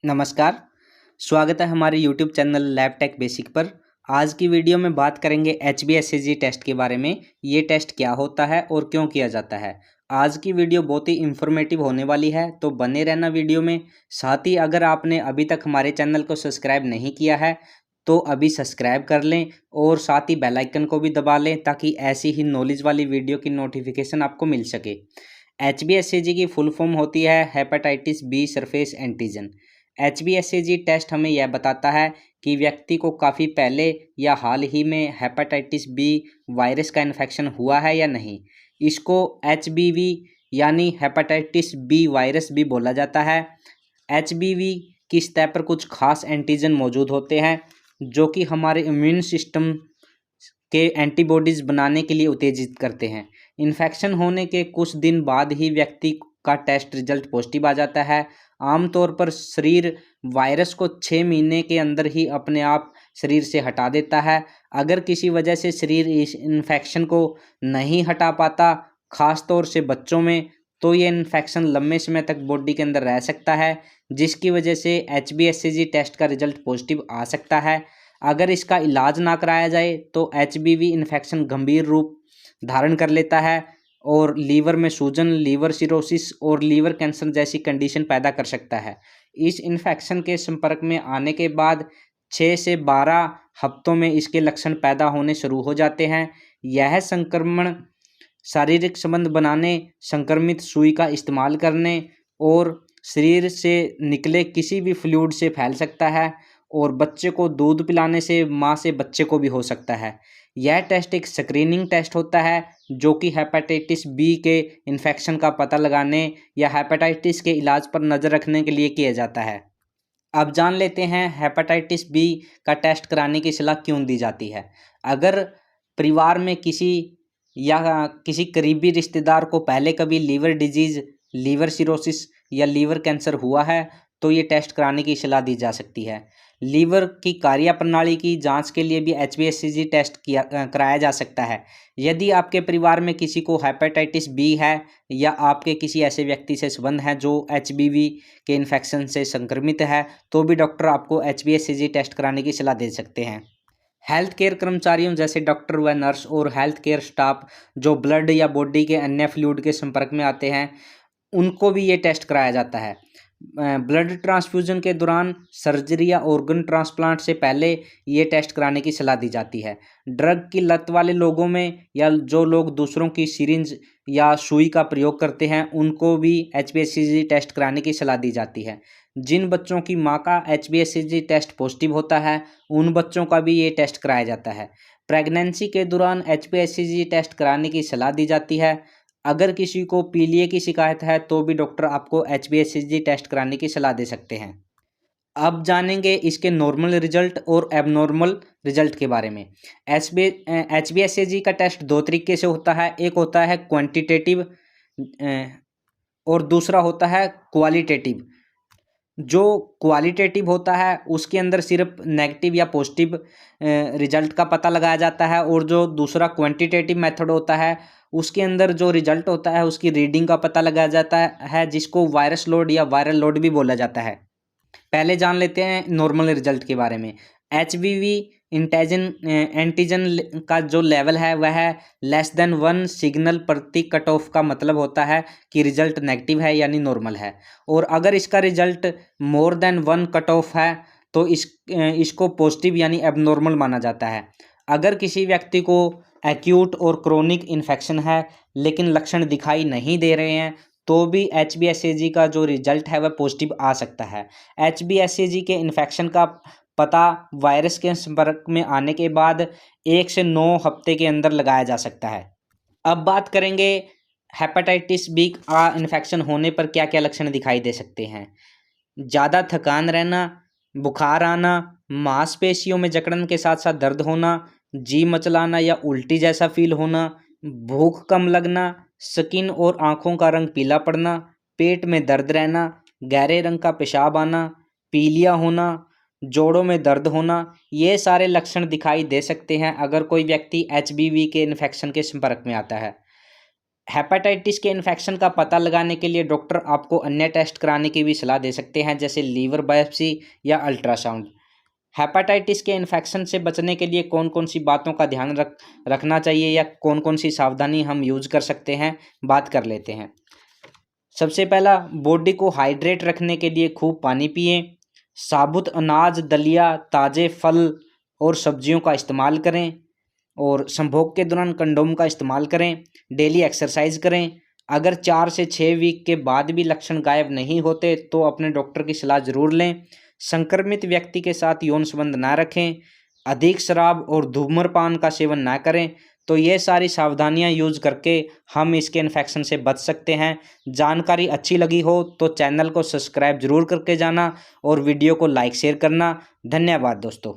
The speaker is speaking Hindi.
नमस्कार। स्वागत है हमारे YouTube channel lab tech basic पर। आज की वीडियो में बात करेंगे HbSAg टेस्ट के बारे में। ये टेस्ट क्या होता है और क्यों किया जाता है। आज की वीडियो बहुत ही इंफॉर्मेटिव होने वाली है, तो बने रहना वीडियो में। साथ ही अगर आपने अभी तक हमारे चैनल को सब्सक्राइब नहीं किया है तो अभी सब्सक्राइब कर लें और साथ ही बेल आइकन को भी दबा लें ताकि ऐसी ही नॉलेज वाली वीडियो की नोटिफिकेशन आपको मिल सके। HbSAg की फुल फॉर्म होती है hepatitis B surface antigen. HbSAg test हमें यह बताता है कि व्यक्ति को काफ़ी पहले या हाल ही में हेपेटाइटिस बी वायरस का इन्फेक्शन हुआ है या नहीं। इसको HBV यानी हेपेटाइटिस बी वायरस भी बोला जाता है। HBV की सतह पर कुछ खास एंटीजन मौजूद होते हैं जो कि हमारे इम्यून सिस्टम के एंटीबॉडीज़ बनाने के लिए उत्तेजित करते हैं। इन्फेक्शन होने के कुछ दिन बाद ही व्यक्ति का टेस्ट रिजल्ट पॉजिटिव आ जाता है। आमतौर पर शरीर वायरस को 6 महीने के अंदर ही अपने आप शरीर से हटा देता है। अगर किसी वजह से शरीर इस इन्फेक्शन को नहीं हटा पाता, ख़ास तौर से बच्चों में, तो ये इन्फेक्शन लंबे समय तक बॉडी के अंदर रह सकता है, जिसकी वजह से HbSAg टेस्ट का रिजल्ट पॉजिटिव आ सकता है। अगर इसका इलाज ना कराया जाए तो HBV इन्फेक्शन गंभीर रूप धारण कर लेता है और लीवर में सूजन, लीवर सिरोसिस और लीवर कैंसर जैसी कंडीशन पैदा कर सकता है। इस इन्फेक्शन के संपर्क में आने के बाद 6 से 12 हफ्तों में इसके लक्षण पैदा होने शुरू हो जाते हैं। यह संक्रमण शारीरिक संबंध बनाने, संक्रमित सुई का इस्तेमाल करने और शरीर से निकले किसी भी फ्लूइड से फैल सकता है और बच्चे को दूध पिलाने से माँ से बच्चे को भी हो सकता है। यह टेस्ट एक स्क्रीनिंग टेस्ट होता है जो कि हेपेटाइटिस बी के इन्फेक्शन का पता लगाने या हेपेटाइटिस के इलाज पर नज़र रखने के लिए किया जाता है। अब जान लेते हैं हेपेटाइटिस बी का टेस्ट कराने की सलाह क्यों दी जाती है। अगर परिवार में किसी या किसी करीबी रिश्तेदार को पहले कभी लीवर डिजीज़, लीवर सिरोसिस या लीवर कैंसर हुआ है तो ये टेस्ट कराने की सलाह दी जा सकती है। लीवर की कार्यप्रणाली की जांच के लिए भी HbSAg टेस्ट कराया जा सकता है। यदि आपके परिवार में किसी को हेपेटाइटिस बी है या आपके किसी ऐसे व्यक्ति से संबंध है जो HBV के इन्फेक्शन से संक्रमित है, तो भी डॉक्टर आपको HbSAg टेस्ट कराने की सलाह दे सकते हैं। हेल्थ केयर कर्मचारियों जैसे डॉक्टर व नर्स और हेल्थ केयर स्टाफ जो ब्लड या बॉडी के अन्य फ्लूइड के संपर्क में आते हैं, उनको भी ये टेस्ट कराया जाता है। ब्लड ट्रांसफ्यूजन के दौरान, सर्जरी या ऑर्गन ट्रांसप्लांट से पहले ये टेस्ट कराने की सलाह दी जाती है। ड्रग की लत वाले लोगों में या जो लोग दूसरों की सिरिंज या सुई का प्रयोग करते हैं, उनको भी HbSAg टेस्ट कराने की सलाह दी जाती है। जिन बच्चों की माँ का HbSAg टेस्ट पॉजिटिव होता है, उन बच्चों का भी ये टेस्ट कराया जाता है। प्रेगनेंसी के दौरान HbSAg टेस्ट कराने की सलाह दी जाती है। अगर किसी को पीलिया की शिकायत है तो भी डॉक्टर आपको HbSAg टेस्ट कराने की सलाह दे सकते हैं। अब जानेंगे इसके नॉर्मल रिजल्ट और एबनॉर्मल रिजल्ट के बारे में। HbSAg का टेस्ट दो तरीके से होता है। एक होता है क्वांटिटेटिव और दूसरा होता है क्वालिटेटिव। जो क्वालिटेटिव होता है उसके अंदर सिर्फ नेगेटिव या पॉजिटिव रिजल्ट का पता लगाया जाता है और जो दूसरा क्वांटिटेटिव मेथड होता है उसके अंदर जो रिजल्ट होता है उसकी रीडिंग का पता लगाया जाता है, जिसको वायरस लोड या वायरल लोड भी बोला जाता है। पहले जान लेते हैं नॉर्मल रिजल्ट के बारे में। HBV एंटीजन का जो लेवल है वह लेस देन 1 सिग्नल प्रति कट ऑफ का मतलब होता है कि रिजल्ट नेगेटिव है यानी नॉर्मल है। और अगर इसका result more than 1 cut off है तो इसको पॉजिटिव यानी एबनॉर्मल माना जाता है। अगर किसी व्यक्ति को एक्यूट और क्रोनिक इन्फेक्शन है लेकिन लक्षण दिखाई नहीं दे रहे हैं तो भी HbSAg का जो रिजल्ट है वह पॉजिटिव आ सकता है। HbSAg के इन्फेक्शन का पता वायरस के संपर्क में आने के बाद 1 से 9 हफ्ते के अंदर लगाया जा सकता है। अब बात करेंगे हेपेटाइटिस बी का इन्फेक्शन होने पर क्या क्या लक्षण दिखाई दे सकते हैं। ज़्यादा थकान रहना, बुखार आना, मांसपेशियों में जकड़न के साथ साथ दर्द होना, जी मचलाना या उल्टी जैसा फील होना, भूख कम लगना, स्किन और आँखों का रंग पीला पड़ना, पेट में दर्द रहना, गहरे रंग का पेशाब आना, पीलिया होना, जोड़ों में दर्द होना, ये सारे लक्षण दिखाई दे सकते हैं अगर कोई व्यक्ति HBV के इन्फेक्शन के संपर्क में आता है। हेपेटाइटिस के इन्फेक्शन का पता लगाने के लिए डॉक्टर आपको अन्य टेस्ट कराने की भी सलाह दे सकते हैं, जैसे लीवर बायोप्सी या अल्ट्रासाउंड। हेपेटाइटिस के इन्फेक्शन से बचने के लिए कौन कौन सी बातों का ध्यान रखना चाहिए या कौन कौन सी सावधानी हम यूज कर सकते हैं, बात कर लेते हैं। सबसे पहला, बॉडी को हाइड्रेट रखने के लिए खूब पानी पिएं, साबुत अनाज, दलिया, ताज़े फल और सब्जियों का इस्तेमाल करें और संभोग के दौरान कंडोम का इस्तेमाल करें। डेली एक्सरसाइज करें। अगर 4 से 6 वीक के बाद भी लक्षण गायब नहीं होते तो अपने डॉक्टर की सलाह जरूर लें। संक्रमित व्यक्ति के साथ यौन संबंध ना रखें। अधिक शराब और धूम्रपान का सेवन ना करें। तो ये सारी सावधानियां यूज करके हम इसके इन्फेक्शन से बच सकते हैं। जानकारी अच्छी लगी हो तो चैनल को सब्सक्राइब जरूर करके जाना और वीडियो को लाइक शेयर करना। धन्यवाद दोस्तों।